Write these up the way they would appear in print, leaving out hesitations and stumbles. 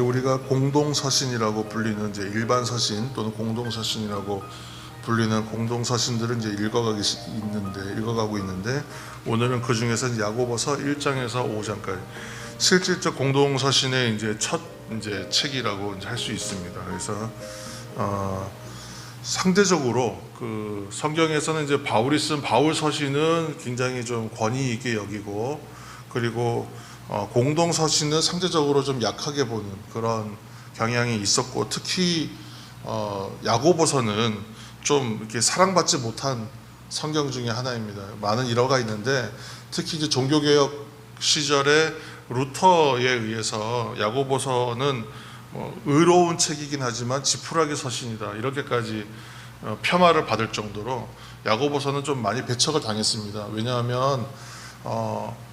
우리가 공동서신이라고 불리는 이제 일반 서신 또는 공동서신이라고 불리는 공동서신들은 이제 읽어가고 있는데 오늘은 그 중에서 야고보서 1장에서 5장까지 실질적 공동서신의 이제 첫 이제 책이라고 이제 할 수 있습니다. 그래서 상대적으로 그 성경에서는 이제 바울이 쓴 바울 서신은 굉장히 좀 권위 있게 여기고, 그리고 공동 서신은 상대적으로 좀 약하게 보는 그런 경향이 있었고, 특히 야고보서는 좀 이렇게 사랑받지 못한 성경 중에 하나입니다. 많은 일화가 있는데 특히 이제 종교개혁 시절에 루터에 의해서 야고보서는 의로운 책이긴 하지만 지푸라기 서신이다 이렇게까지 폄하를 받을 정도로 야고보서는 좀 많이 배척을 당했습니다. 왜냐하면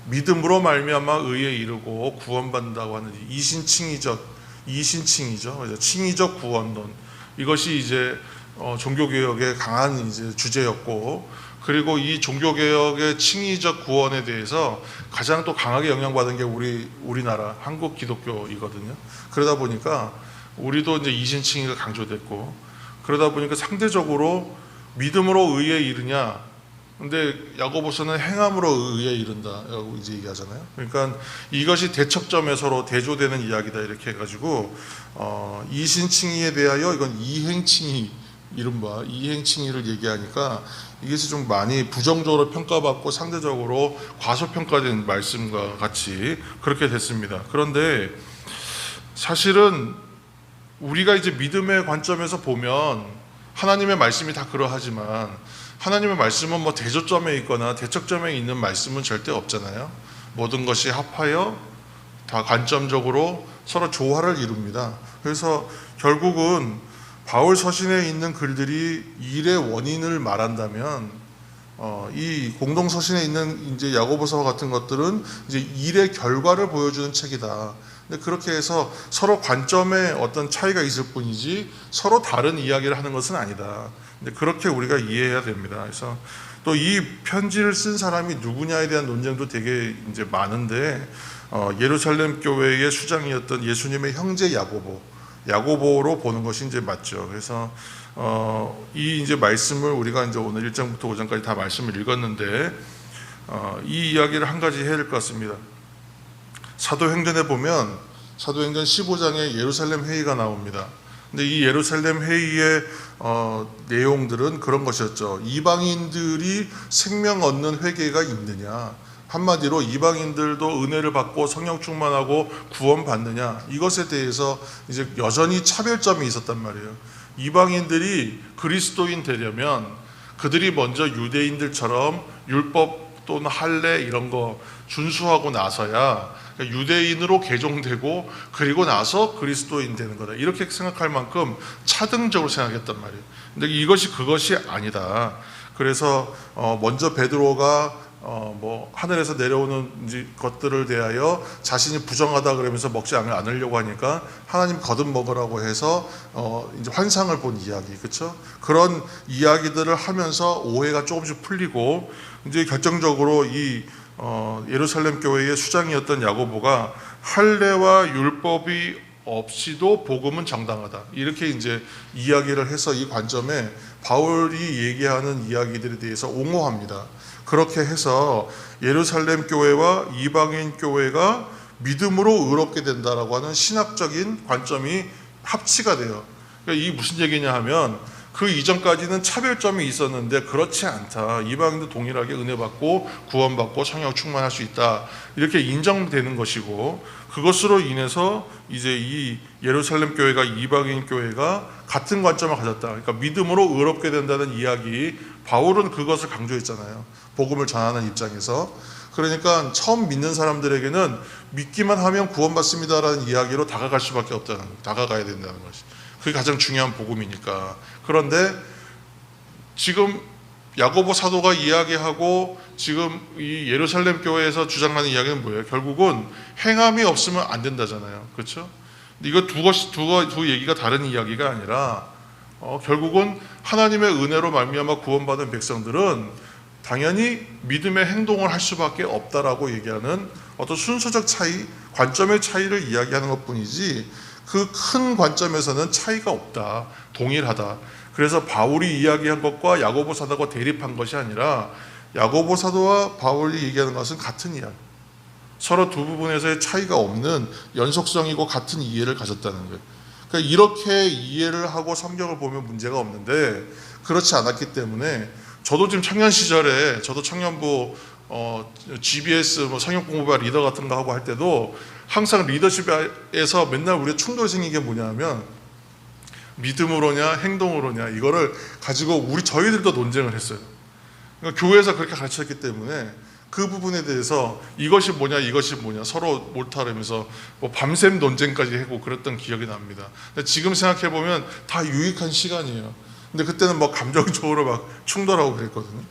믿음으로 말미암아 의에 이르고 구원받는다고 하는 이신칭의죠. 칭의적 구원론, 이것이 이제 종교개혁의 강한 이제 주제였고, 그리고 이 종교개혁의 칭의적 구원에 대해서 가장 또 강하게 영향받은 게 우리나라 한국 기독교이거든요. 그러다 보니까 우리도 이제 이신칭의가 강조됐고, 그러다 보니까 상대적으로 믿음으로 의에 이르냐, 근데 야고보서는 행함으로 의에 이른다라고 이제 얘기하잖아요. 그러니까 이것이 대척점에 서로 대조되는 이야기다 이렇게 해가지고 이신칭의에 대하여 이건 이행칭의, 이른바 이행칭의를 얘기하니까 이것이 좀 많이 부정적으로 평가받고 상대적으로 과소평가된 말씀과 같이 그렇게 됐습니다. 그런데 사실은 우리가 이제 믿음의 관점에서 보면 하나님의 말씀이 다 그러하지만 하나님의 말씀은 뭐 대조점에 있거나 대척점에 있는 말씀은 절대 없잖아요. 모든 것이 합하여 다 관점적으로 서로 조화를 이룹니다. 그래서 결국은 바울 서신에 있는 글들이 일의 원인을 말한다면 이 공동 서신에 있는 이제 야고보서 같은 것들은 이제 일의 결과를 보여주는 책이다. 근데 그렇게 해서 서로 관점에 어떤 차이가 있을 뿐이지 서로 다른 이야기를 하는 것은 아니다. 근데 그렇게 우리가 이해해야 됩니다. 그래서 또 이 편지를 쓴 사람이 누구냐에 대한 논쟁도 되게 이제 많은데 예루살렘 교회의 수장이었던 예수님의 형제 야고보로 보는 것이 이제 맞죠. 그래서 이 이제 말씀을 우리가 이제 오늘 1장부터 5장까지 다 말씀을 읽었는데 이 이야기를 한 가지 해야 될 것 같습니다. 사도행전에 보면 사도행전 15장에 예루살렘 회의가 나옵니다. 근데 이 예루살렘 회의의 내용들은 그런 것이었죠. 이방인들이 생명 얻는 회개가 있느냐, 한마디로 이방인들도 은혜를 받고 성령 충만하고 구원받느냐, 이것에 대해서 이제 여전히 차별점이 있었단 말이에요. 이방인들이 그리스도인 되려면 그들이 먼저 유대인들처럼 율법 또는 할례 이런 거 준수하고 나서야 유대인으로 개종되고 그리고 나서 그리스도인 되는 거다, 이렇게 생각할 만큼 차등적으로 생각했단 말이에요. 근데 그것이 아니다. 그래서 먼저 베드로가 하늘에서 내려오는 이제 것들을 대하여 자신이 부정하다 그러면서 먹지 않으려고 하니까 하나님 거듭 먹으라고 해서 이제 환상을 본 이야기, 그렇죠? 그런 이야기들을 하면서 오해가 조금씩 풀리고 이제 결정적으로 이 예루살렘 교회의 수장이었던 야고보가 할례와 율법이 없이도 복음은 정당하다, 이렇게 이제 이야기를 해서 이 관점에 바울이 얘기하는 이야기들에 대해서 옹호합니다. 그렇게 해서 예루살렘 교회와 이방인 교회가 믿음으로 의롭게 된다라고 하는 신학적인 관점이 합치가 돼요. 그러니까 이게 무슨 얘기냐 하면 그 이전까지는 차별점이 있었는데 그렇지 않다, 이방인도 동일하게 은혜 받고 구원받고 성령 충만할 수 있다, 이렇게 인정되는 것이고, 그것으로 인해서 이제 이 예루살렘 교회가 이방인 교회가 같은 관점을 가졌다. 그러니까 믿음으로 의롭게 된다는 이야기, 바울은 그것을 강조했잖아요. 복음을 전하는 입장에서. 그러니까 처음 믿는 사람들에게는 믿기만 하면 구원받습니다라는 이야기로 다가가야 된다는 것이, 그게 가장 중요한 복음이니까. 그런데 지금 야고보 사도가 이야기하고 지금 이 예루살렘 교회에서 주장하는 이야기는 뭐예요? 결국은 행함이 없으면 안 된다잖아요, 그렇죠? 이거 두 얘기가 다른 이야기가 아니라 결국은 하나님의 은혜로 말미암아 구원받은 백성들은 당연히 믿음의 행동을 할 수밖에 없다라고 얘기하는 어떤 순서적 차이, 관점의 차이를 이야기하는 것뿐이지, 그 큰 관점에서는 차이가 없다, 동일하다. 그래서 바울이 이야기한 것과 야고보 사도가 대립한 것이 아니라 야고보 사도와 바울이 얘기하는 것은 같은 이야기, 서로 두 부분에서의 차이가 없는 연속성이고 같은 이해를 가졌다는 거예요. 그러니까 이렇게 이해를 하고 성경을 보면 문제가 없는데, 그렇지 않았기 때문에 저도 지금 청년 시절에, 저도 청년부 GBS 성역 공부반 리더 같은 거 하고 할 때도 항상 리더십에서 맨날 우리가 충돌이 생긴 게 뭐냐면 믿음으로냐 행동으로냐, 이거를 가지고 저희들도 논쟁을 했어요. 그러니까 교회에서 그렇게 가르쳤기 때문에 그 부분에 대해서 이것이 뭐냐 이것이 뭐냐 서로 몰타하면서 밤샘 논쟁까지 하고 그랬던 기억이 납니다. 근데 지금 생각해 보면 다 유익한 시간이에요. 근데 그때는 감정적으로 막 충돌하고 그랬거든요.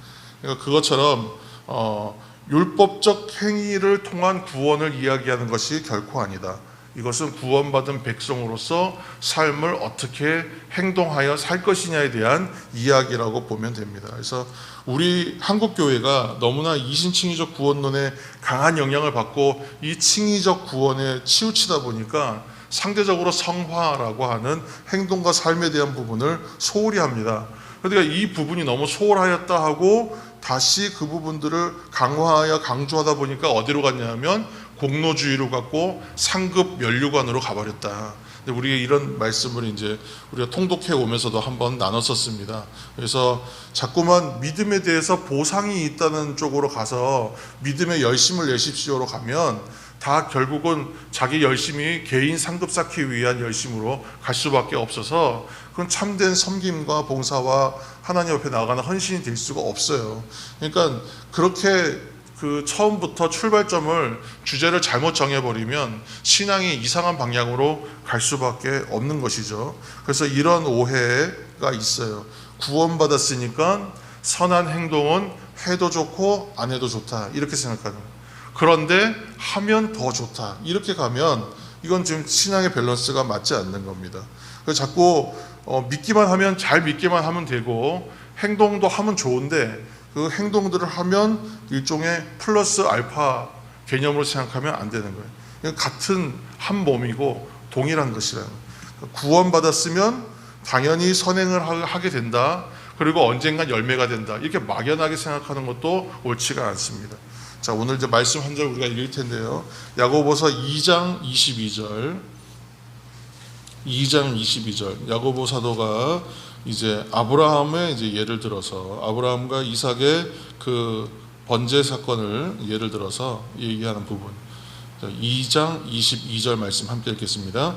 그러니까 그것처럼 율법적 행위를 통한 구원을 이야기하는 것이 결코 아니다. 이것은 구원받은 백성으로서 삶을 어떻게 행동하여 살 것이냐에 대한 이야기라고 보면 됩니다. 그래서 우리 한국교회가 너무나 이신칭의적 구원론에 강한 영향을 받고 이 칭의적 구원에 치우치다 보니까 상대적으로 성화라고 하는 행동과 삶에 대한 부분을 소홀히 합니다. 그러니까 이 부분이 너무 소홀하였다 하고 다시 그 부분들을 강화하여 강조하다 보니까 어디로 갔냐면 공로주의로 갔고 상급 면류관으로 가버렸다. 근데 우리가 이런 말씀을 이제 우리가 통독해 오면서도 한번 나눴었습니다. 그래서 자꾸만 믿음에 대해서 보상이 있다는 쪽으로 가서 믿음에 열심을 내십시오로 가면 다 결국은 자기 열심이 개인 상급 쌓기 위한 열심으로 갈 수밖에 없어서 그건 참된 섬김과 봉사와 하나님 앞에 나아가는 헌신이 될 수가 없어요. 그러니까 그렇게 처음부터 출발점을 주제를 잘못 정해버리면 신앙이 이상한 방향으로 갈 수밖에 없는 것이죠. 그래서 이런 오해가 있어요. 구원받았으니까 선한 행동은 해도 좋고 안 해도 좋다, 이렇게 생각하는 거예요. 그런데 하면 더 좋다, 이렇게 가면 이건 지금 신앙의 밸런스가 맞지 않는 겁니다. 그래서 자꾸 믿기만 하면, 잘 믿기만 하면 되고 행동도 하면 좋은데 그 행동들을 하면 일종의 플러스 알파 개념으로 생각하면 안 되는 거예요. 같은 한 몸이고 동일한 것이라는 거예요. 구원받았으면 당연히 선행을 하게 된다, 그리고 언젠간 열매가 된다, 이렇게 막연하게 생각하는 것도 옳지가 않습니다. 자, 오늘 이제 말씀 한 절 우리가 읽을 텐데요. 야고보서 2장 22절. 야고보 사도가 이제 아브라함의 이제 예를 들어서 아브라함과 이삭의 그 번제 사건을 예를 들어서 얘기하는 부분. 2장 22절 말씀 함께 읽겠습니다.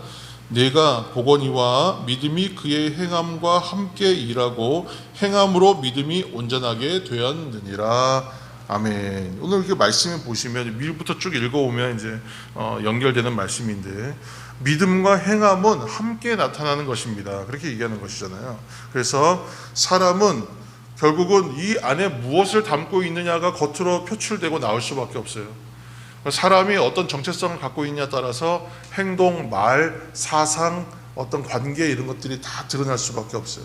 내가 보거니와 믿음이 그의 행함과 함께 일하고 행함으로 믿음이 온전하게 되었느니라. 아멘. 오늘 이렇게 말씀을 보시면 밀부터 쭉 읽어오면 이제 연결되는 말씀인데, 믿음과 행함은 함께 나타나는 것입니다, 그렇게 얘기하는 것이잖아요. 그래서 사람은 결국은 이 안에 무엇을 담고 있느냐가 겉으로 표출되고 나올 수밖에 없어요. 사람이 어떤 정체성을 갖고 있냐에 따라서 행동, 말, 사상, 어떤 관계, 이런 것들이 다 드러날 수밖에 없어요.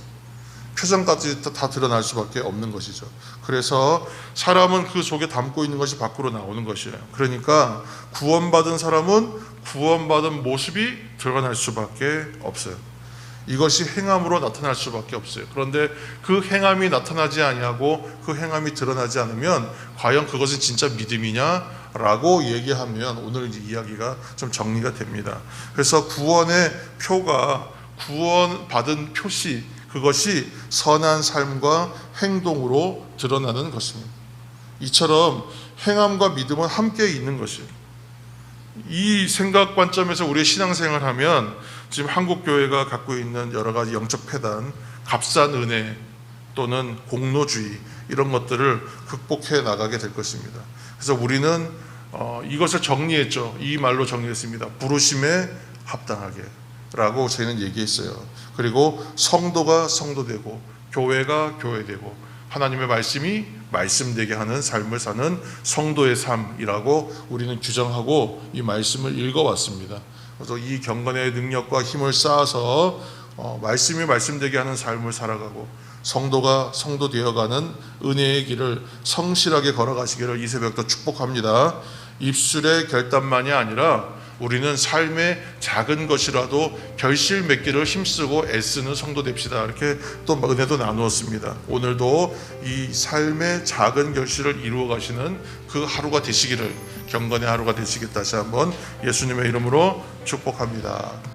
표정까지 다 드러날 수밖에 없는 것이죠. 그래서 사람은 그 속에 담고 있는 것이 밖으로 나오는 것이에요. 그러니까 구원받은 사람은 구원받은 모습이 드러날 수밖에 없어요. 이것이 행함으로 나타날 수밖에 없어요. 그런데 그 행함이 나타나지 아니하고 그 행함이 드러나지 않으면 과연 그것은 진짜 믿음이냐라고 얘기하면 오늘 이제 이야기가 좀 정리가 됩니다. 그래서 구원의 표가, 구원받은 표시, 그것이 선한 삶과 행동으로 드러나는 것입니다. 이처럼 행함과 믿음은 함께 있는 것이에요. 이 생각 관점에서 우리의 신앙생활을 하면 지금 한국교회가 갖고 있는 여러 가지 영적 패단, 값싼 은혜 또는 공로주의, 이런 것들을 극복해 나가게 될 것입니다. 그래서 우리는 이것을 정리했죠. 이 말로 정리했습니다. 부르심에 합당하게 라고 저희는 얘기했어요. 그리고 성도가 성도되고 교회가 교회되고 하나님의 말씀이 말씀되게 하는 삶을 사는 성도의 삶이라고 우리는 규정하고 이 말씀을 읽어왔습니다. 그래서 이 경건의 능력과 힘을 쌓아서 말씀이 말씀되게 하는 삶을 살아가고 성도가 성도 되어가는 은혜의 길을 성실하게 걸어가시기를 이 새벽도 축복합니다. 입술의 결단만이 아니라 우리는 삶의 작은 것이라도 결실 맺기를 힘쓰고 애쓰는 성도 됩시다. 이렇게 또 은혜도 나누었습니다. 오늘도 이 삶의 작은 결실을 이루어 가시는 그 하루가 되시기를, 경건의 하루가 되시길 다시 한번 예수님의 이름으로 축복합니다.